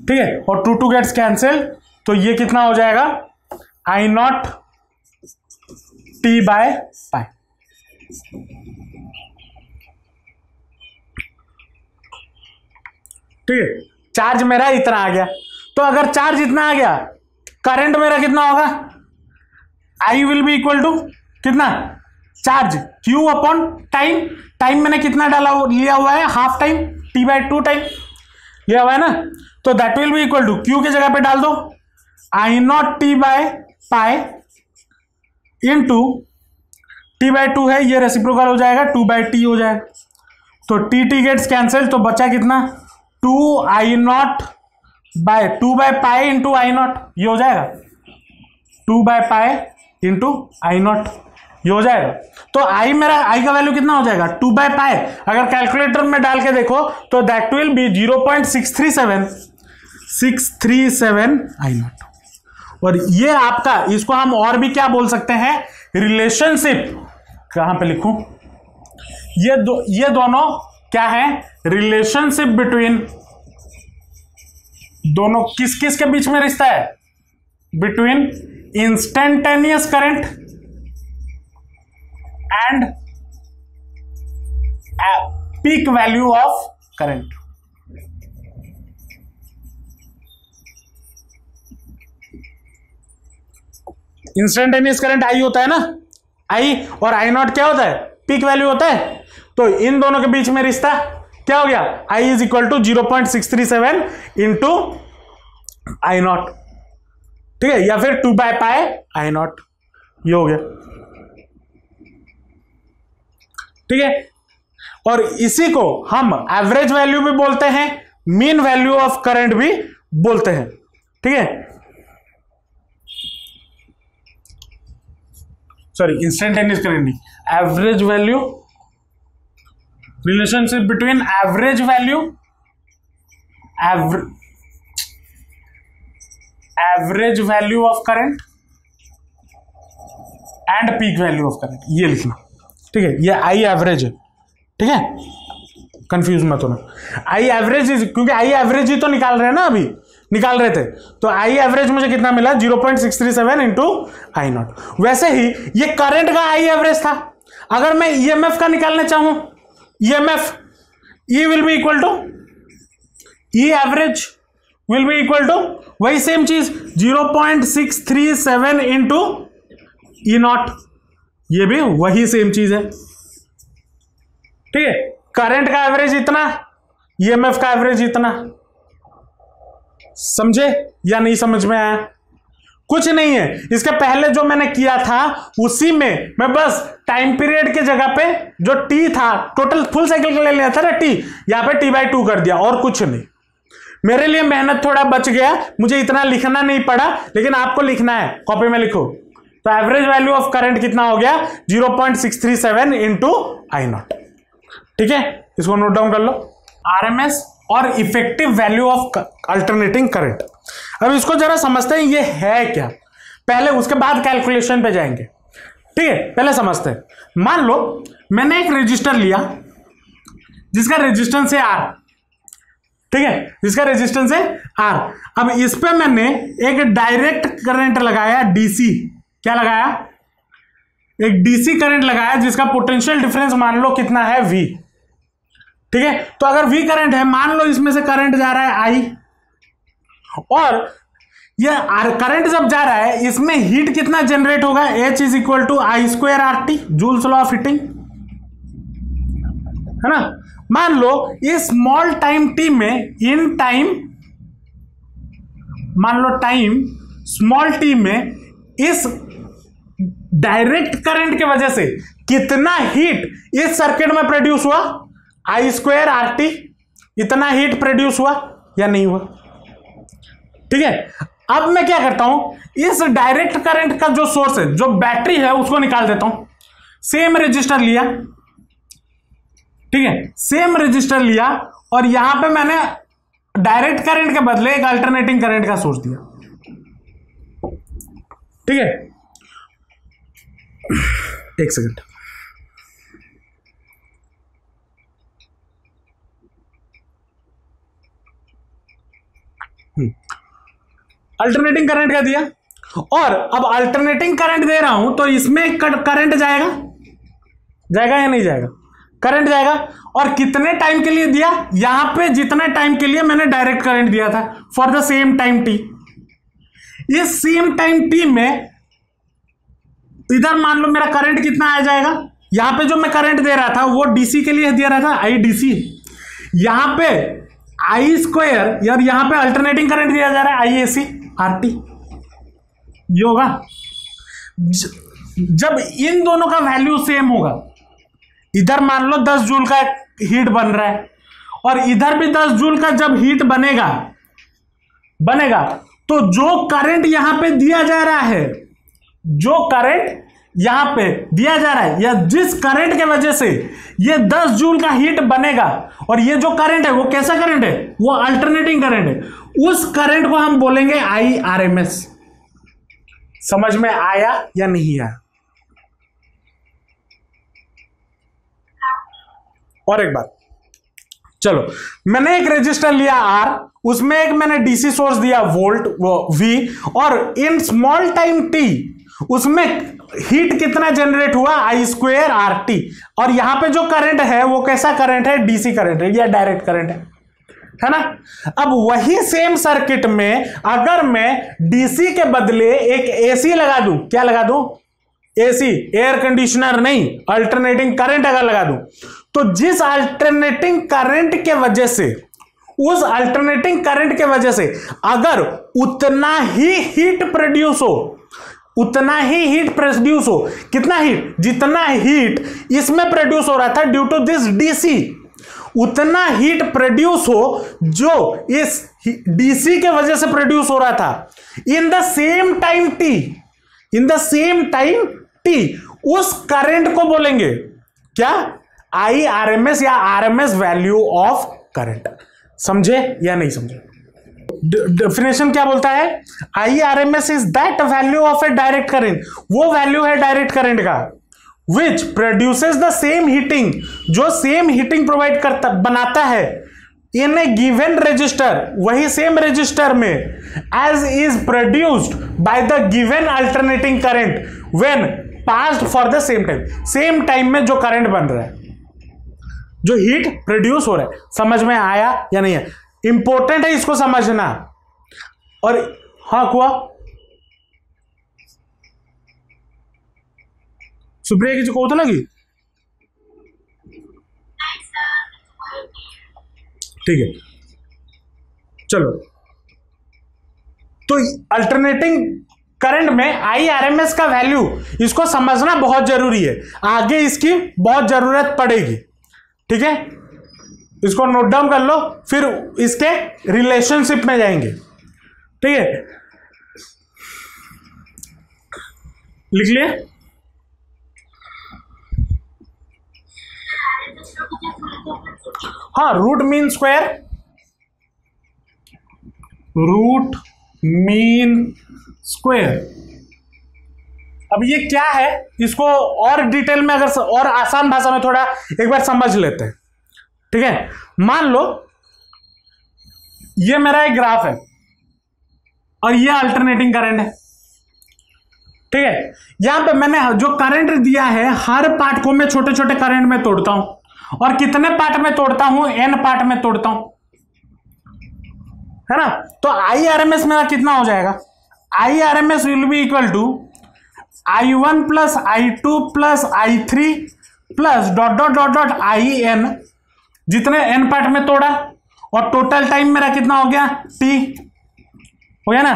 ठीक है, और 2 गेट्स कैंसिल, तो ये कितना हो जाएगा i नॉट T बाय पाई, ठीक है। चार्ज मेरा इतना आ गया, तो अगर चार्ज इतना आ गया, करंट मेरा कितना होगा, I will be equal to कितना, charge Q upon time, time मैंने कितना डाला लिया हुआ है, हाफ टाइम, T/2 टाइम लिया हुआ है ना, तो that will be equal to Q की जगह पे डाल दो I naught T by pi into T/2 है, ये रेसिप्रोकल हो जाएगा 2/T हो जाएगा, तो टी गेट्स कैंसिल, तो बचा कितना 2I0/2/पाई इंटू I0, ये हो जाएगा 2/पाई इंटू I0, ये हो जाएगा। तो आई मेरा आई का वैल्यू कितना हो जाएगा 2/पाई। अगर कैलकुलेटर में डाल के देखो तो दैट विल बी 0.637 I0। और ये आपका, इसको हम और भी क्या बोल सकते हैं, रिलेशनशिप। कहां पे लिखूं, ये दोनों क्या है, रिलेशनशिप बिटवीन, दोनों किस किस के बीच में रिश्ता है, between instantaneous current and peak value of current. Instantaneous current I होता है ना, आई, और I0 क्या होता है, पीक वैल्यू होता है। तो इन दोनों के बीच में रिश्ता क्या हो गया, I is equal to 0.637 into I0, ठीक है, या फिर 2/पाई I0, ये हो गया, ठीक है। और इसी को हम एवरेज वैल्यू भी बोलते हैं, मीन वैल्यू ऑफ करंट भी बोलते हैं, ठीक है। सॉरी, इंस्टेंटेनियस करंट नहीं, average value, relationship between average value, average value of current and peak value of current, ये लिखना, ठीक है। ये आई एवरेज है, ठीक है, कंफ्यूज मत होना। आई एवरेज, क्योंकि आई एवरेज ही तो निकाल रहे हैं ना, अभी निकाल रहे थे, तो आई एवरेज मुझे कितना मिला 0.637 इंटू I0। वैसे ही ये करंट का आई एवरेज था। अगर मैं ईएमएफ का निकालना चाहूं, EMF E will be equal to, E average will be equal to वही सेम चीज 0.637 इंटू E0, ये भी वही सेम चीज है, ठीक है। करंट का एवरेज इतना, ईएमएफ का एवरेज इतना। समझे या नहीं समझ में आया? कुछ नहीं है, इसके पहले जो मैंने किया था उसी में मैं बस टाइम पीरियड के जगह पे जो टी था, टोटल फुल साइकिल का ले लिया था ना टी, यहां पे T/2 कर दिया, और कुछ नहीं। मेरे लिए मेहनत थोड़ा बच गया, मुझे इतना लिखना नहीं पड़ा, लेकिन आपको लिखना है, कॉपी में लिखो। तो एवरेज वैल्यू ऑफ करंट कितना हो गया 0.637 इंटू I0, ठीक है, इसको नोट डाउन कर लो। आरएमएस और effective value of alternating current. अब इसको जरा समझते हैं ये है क्या, पहले उसके बाद कैलकुलेशन पे जाएंगे, ठीक है। पहले समझते हैं, मान लो मैंने एक रजिस्टर लिया जिसका रेजिस्टेंस है R, ठीक है, जिसका रेजिस्टेंस है R। अब इस पे मैंने एक डायरेक्ट करंट लगाया डीसी, क्या लगाया, एक डीसी करंट लगाया जिसका पोटेंशियल डिफरेंस मान लो कितना है V, ठीक है। तो अगर V करंट है, मान लो इसमें से करंट जा रहा है I, और ये करंट जब जा रहा है इसमें हीट कितना जनरेट होगा, H is equal to I² RT, Joule's law of heating, है ना। मान लो इस स्मॉल टाइम t में, इन टाइम, मान लो टाइम स्मॉल t में इस डायरेक्ट करंट की वजह से कितना हीट इस सर्किट में प्रोड्यूस हुआ, I² RT, इतना हीट प्रोड्यूस हुआ या नहीं हुआ, ठीक है। अब मैं क्या करता हूं, इस डायरेक्ट करंट का जो सोर्स है, जो बैटरी है, उसको निकाल देता हूं। सेम रेजिस्टर लिया, ठीक है, सेम रेजिस्टर लिया, और यहां पे मैंने डायरेक्ट करंट के बदले एक अल्टरनेटिंग करंट का सोर्स दिया, ठीक है। एक सेकंड, अल्टरनेटिंग करंट का दिया, और अब अल्टरनेटिंग करंट दे रहा हूं तो इसमें करंट जाएगा, जाएगा या नहीं जाएगा, करंट जाएगा। और कितने टाइम के लिए दिया, यहां पे जितने टाइम के लिए मैंने डायरेक्ट करंट दिया था, for the same time T. इस सेम टाइम टी में इधर मान लो मेरा करंट कितना आ जाएगा, यहां पे जो मैं करंट दे रहा था वो डीसी के लिए दे रहा था, IDC, यहां पे I², यार यहां पे अल्टरनेटिंग करंट दिया जा रहा है IAC RT, ये होगा। जब इन दोनों का वैल्यू सेम होगा, इधर मान लो 10 जूल का हीट बन रहा है और इधर भी 10 जूल का जब हीट बनेगा तो जो करंट यहां पे दिया जा रहा है, जो करंट यहां पे दिया जा रहा है या जिस करंट के वजह से ये 10 जूल का हीट बनेगा, और ये जो करंट है वो कैसा करंट है, वो अल्टरनेटिंग करंट है, उस करंट को हम बोलेंगे IRMS। समझ में आया या नहीं आया? और एक बार चलो, मैंने एक रेजिस्टर लिया R, उसमें एक मैंने डीसी सोर्स दिया वोल्ट V, और इन स्मॉल टाइम t उसमें हीट कितना जनरेट हुआ, I² RT, और यहां पे जो करंट है वो कैसा करंट है, डीसी करंट है या डायरेक्ट करंट है ना। अब वही सेम सर्किट में अगर मैं डीसी के बदले एक एसी लगा दूं, क्या लगा दूं, एसी, एयर कंडीशनर नहीं, अल्टरनेटिंग करंट अगर लगा दूं, तो जिस अल्टरनेटिंग करंट के वजह से, उस अल्टरनेटिंग करंट के वजह से अगर उतना ही हीट प्रोड्यूस हो, कितना हीट, जितना हीट इसमें प्रोड्यूस हो रहा था ड्यू टू दिस डीसी, उतना हीट प्रोड्यूस हो जो इस डीसी के वजह से प्रोड्यूस हो रहा था in the same time T, उस करंट को बोलेंगे क्या, IRMS या RMS वैल्यू ऑफ करंट। समझे या नहीं समझे? डेफिनेशन क्या बोलता है, IRMS is that value of a direct current, वो वैल्यू है डायरेक्ट करंट का, which produces the same heating, जो सेम हीटिंग प्रोवाइड करता बनाता है इन ए गिवन रजिस्टर, वही सेम रजिस्टर में, as is produced by the given alternating current when passed for the same time में जो करंट बन रहा है, जो हीट प्रोड्यूस हो रहा है। समझ में आया या नहीं है? इंपॉर्टेंट है इसको समझना। और हाँ कुआ सुप्रिया किसी को तो लगी, ठीक है चलो। तो अल्टरनेटिंग करंट में IRMS का वैल्यू, इसको समझना बहुत जरूरी है, आगे इसकी बहुत जरूरत पड़ेगी, ठीक है। इसको नोट डाउन कर लो, फिर इसके रिलेशनशिप में जाएंगे, ठीक है। लिख लिए? हाँ, रूट मीन स्क्वायर। अब ये क्या है, इसको और डिटेल में अगर और आसान भाषा में थोड़ा एक बार समझ लेते हैं, ठीक है। मान लो ये मेरा एक ग्राफ है और ये अल्टरनेटिंग करंट है, ठीक है। यहां पे मैंने जो करंट दिया है, हर पार्ट को मैं छोटे छोटे करंट में तोड़ता हूं, और कितने पार्ट में तोड़ता हूं, n पार्ट में तोड़ता हूं, है ना। तो IRMS मेरा कितना हो जाएगा, IRMS will be equal to I1 plus I2 plus I3 plus dot dot dot dot IN, जितने n पार्ट में तोड़ा, और टोटल टाइम मेरा कितना हो गया, T हो गया ना,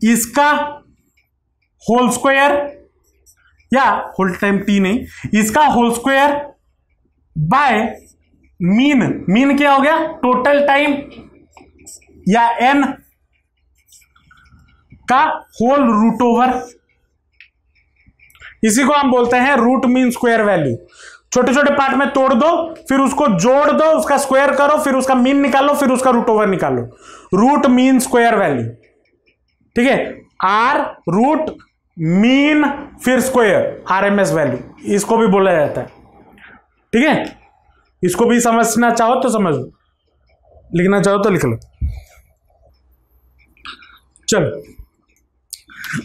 इसका होल स्क्वायर, या होल टाइम T नहीं, इसका होल स्क्वायर बाय मीन क्या हो गया, टोटल टाइम या n का होल रूट ओवर, इसी को हम बोलते हैं रूट मीन स्क्वायर वैल्यू। छोटे छोटे पार्ट में तोड़ दो, फिर उसको जोड़ दो, उसका स्क्वायर करो, फिर उसका मीन निकालो, फिर उसका रूट ओवर निकालो, रूट मीन स्क्वायर वैल्यू, ठीक है। R रूट मीन फिर स्क्वायर, RMS वैल्यू, इसको भी बोला जाता है, ठीक है। इसको भी समझना चाहो तो समझ लो, लिखना चाहो तो लिख लो। चलो,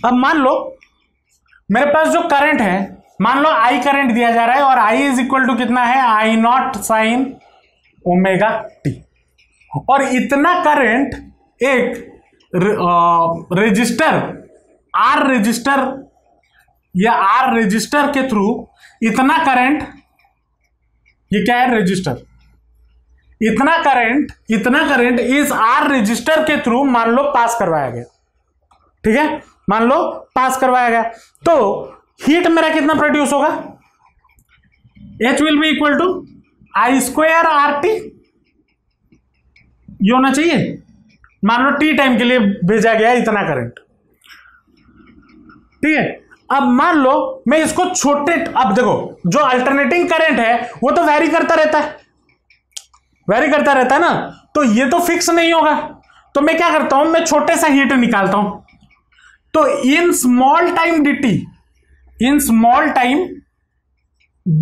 अब मान लो मेरे पास जो करंट है, मान लो I करंट दिया जा रहा है, और I इज इक्वल टू कितना है, I0 साइन ओमेगा t, और इतना करंट एक रजिस्टर R रजिस्टर के थ्रू, इतना करंट, ये क्या है, रजिस्टर, इतना करंट इस R रजिस्टर के थ्रू मान लो पास करवाया गया, ठीक है, मान लो पास करवाया गया, तो हीट मेरा कितना प्रोड्यूस होगा, H will be equal to I square R T, ये होना चाहिए। मान लो टी टाइम के लिए भेजा गया इतना करंट, ठीक है। अब मान लो मैं इसको छोटे, अब देखो जो अल्टरनेटिंग करंट है वो तो वेरी करता रहता है, वेरी करता रहता है ना, तो ये तो फिक्स नहीं होगा। तो मैं क्या करता हूं, मैं छोटे सा हीट निकालता हूं। तो in small time dt, in small time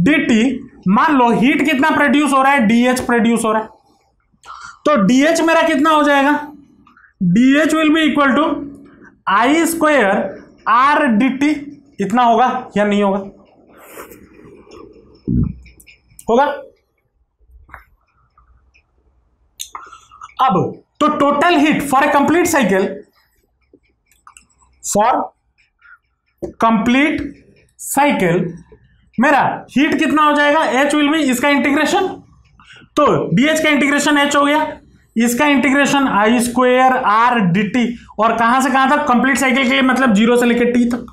dt, मान लो हीट कितना प्रोड्यूस हो रहा है, dH प्रोड्यूस हो रहा है। तो dH मेरा कितना हो जाएगा, dH will be equal to I square R dt, इतना होगा या नहीं होगा, होगा। अब तो total heat for a complete cycle, for complete cycle मेरा हीट कितना हो जाएगा, H विल बी, इसका इंटीग्रेशन, तो dH का इंटीग्रेशन H हो गया, इसका integration I square R dt, और कहां से कहां तक, कंप्लीट साइकिल के लिए मतलब 0 से लेकर t तक,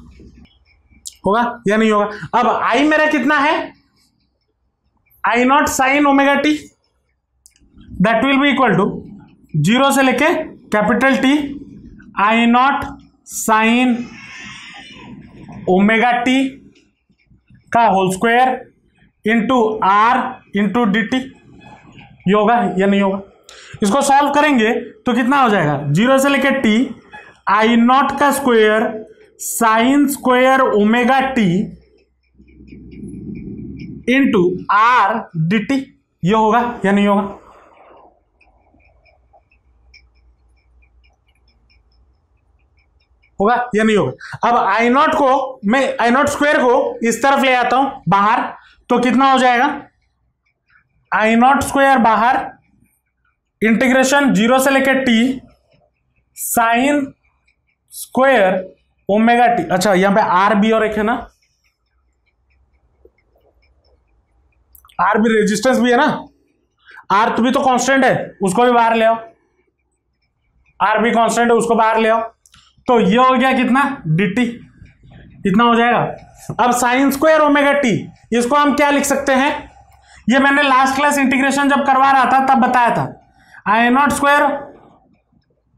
होगा या नहीं होगा। अब I मेरा कितना है, I naught sine omega t, that will be equal to 0 से लेके capital T I naught sine omega t का whole square into R into D T, ये होगा या नहीं होगा। इसको सॉल्व करेंगे तो कितना हो जाएगा, 0 से लेके T आई नॉट का square sine square omega T into R D T, ये होगा या नहीं होगा। होगा या नहीं होगा। अब आई नॉट को मैं, आई नॉट स्क्वायर को इस तरफ ले आता हूं बाहर, तो कितना हो जाएगा, आई नॉट स्क्वायर बाहर, इंटीग्रेशन 0 से लेकर T sine square omega T, अच्छा यहां पे आर भी और एक है ना, आर भी रेजिस्टेंस भी है ना, आर तो भी तो कांस्टेंट है, उसको भी बाहर ले आओ, आर भी कांस्टेंट है उसको बाहर ले आओ, तो ये हो गया कितना, dt, इतना हो जाएगा। अब साइन स्क्वायर ओमेगा टी, इसको हम क्या लिख सकते हैं, ये मैंने लास्ट क्लास इंटीग्रेशन जब करवा रहा था तब बताया था, आई नॉट स्क्वायर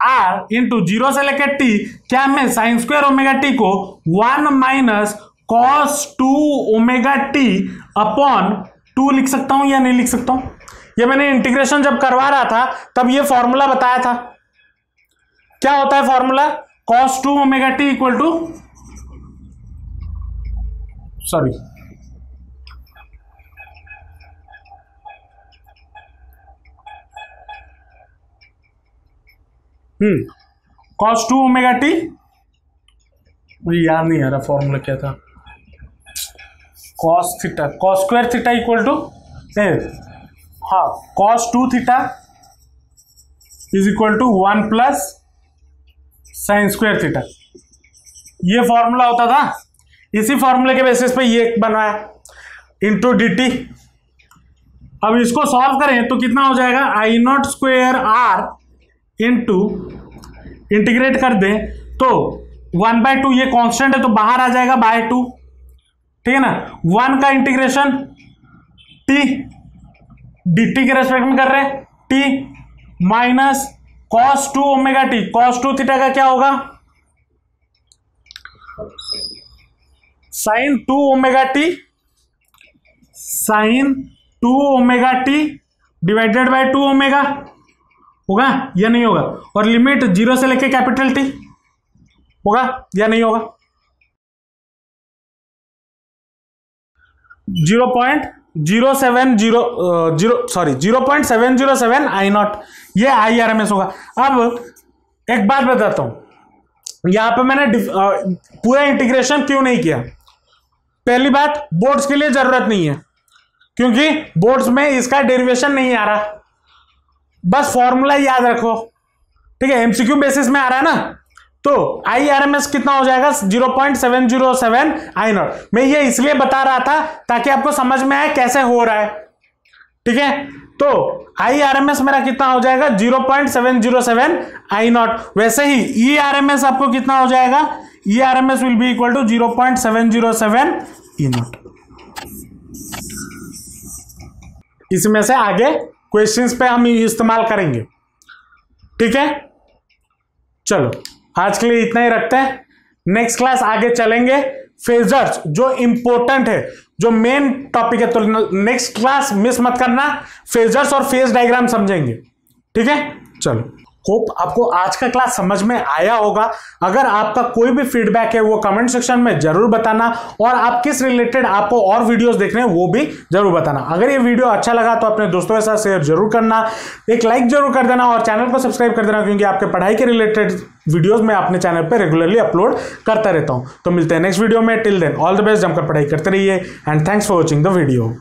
आर इंटू 0 से लेकर टी, क्या मैं साइन स्क्वायर ओमेगा टी को 1 minus cos 2 omega T upon 2 लिख सकता हूं या नहीं लिख सकता हूं। ये मैंने इंटीग्रेशन जब करवा रहा था तब ये फॉर्मूला बताया था, क्या होता है formula, cos 2 omega T equal to, sorry cos 2 omega T, मुझे याद नहीं आ रहा फॉर्मूला क्या था, cos theta, cos square theta equal to, हाँ cos 2 theta is equal to 1 plus sine square theta, ये फॉर्मूला होता था। इसी फॉर्मूले के बेसिस पे ये बनवाया इंटू डी टी। अब इसको सॉल्व करें तो कितना हो जाएगा, I naught square R into, integrate कर दें तो 1/2, ये कांस्टेंट है तो बाहर आ जाएगा बाय 2, ठीक है ना, 1 का इंटीग्रेशन टी डी टी के रेस्पेक्ट में कर रहे हैं, T minus cos 2 omega T, cos 2 theta का क्या होगा, sine 2 omega T, sine 2 omega T divided by 2 omega, होगा या नहीं होगा। और लिमिट 0 से लेके कैपिटल टी, होगा या नहीं होगा। 0.707 आई नॉट, ये आई आर एम एस होगा। अब एक बात बताता हूं, यहां पे मैंने पूरा इंटीग्रेशन क्यों नहीं किया। पहली बात, बोर्ड्स के लिए जरूरत नहीं है, क्योंकि बोर्ड्स में इसका डेरिवेशन नहीं आ रहा, बस फॉर्मूला याद रखो, ठीक है, एमसीक्यू बेसिस में आ रहा है ना। तो आई आर एम एस कितना हो जाएगा, 0.707 आई नॉट। मैं ये इसलिए बता रहा था ताकि आपको समझ में आए कैसे हो रहा है, ठीक है। तो आई आर एम एस मेरा कितना हो जाएगा, 0.707 आई नॉट। वैसे ही ई आर एम एस आपको कितना हो जाएगा, E R M S will be equal to 0.707 E naught. इसमें से आगे क्वेश्चंस पे हम इस्तेमाल करेंगे। ठीक है, चलो आज के लिए इतना ही रखते हैं। नेक्स्ट क्लास आगे चलेंगे फेजर्स, जो इंपॉर्टेंट है, जो मेन टॉपिक है। तो नेक्स्ट क्लास मिस मत करना, फेजर्स और फेज डायग्राम समझेंगे। ठीक है, चलो होप आपको आज का क्लास समझ में आया होगा। अगर आपका कोई भी फीडबैक है वो कमेंट सेक्शन में जरूर बताना, और आप किस रिलेटेड आपको और वीडियोस देखने हैं वो भी जरूर बताना। अगर ये वीडियो अच्छा लगा तो अपने दोस्तों के साथ शेयर जरूर करना, एक लाइक जरूर कर देना और चैनल को सब्सक्राइब कर देना, क्योंकि आपके पढ़ाई के रिलेटेड वीडियोस मैं अपने चैनल पर रेगुलरली अपलोड करता रहता हूं। तो मिलते हैं नेक्स्ट वीडियो में। Till then all the best, जमकर पढ़ाई करते रहिए and thanks for watching the video.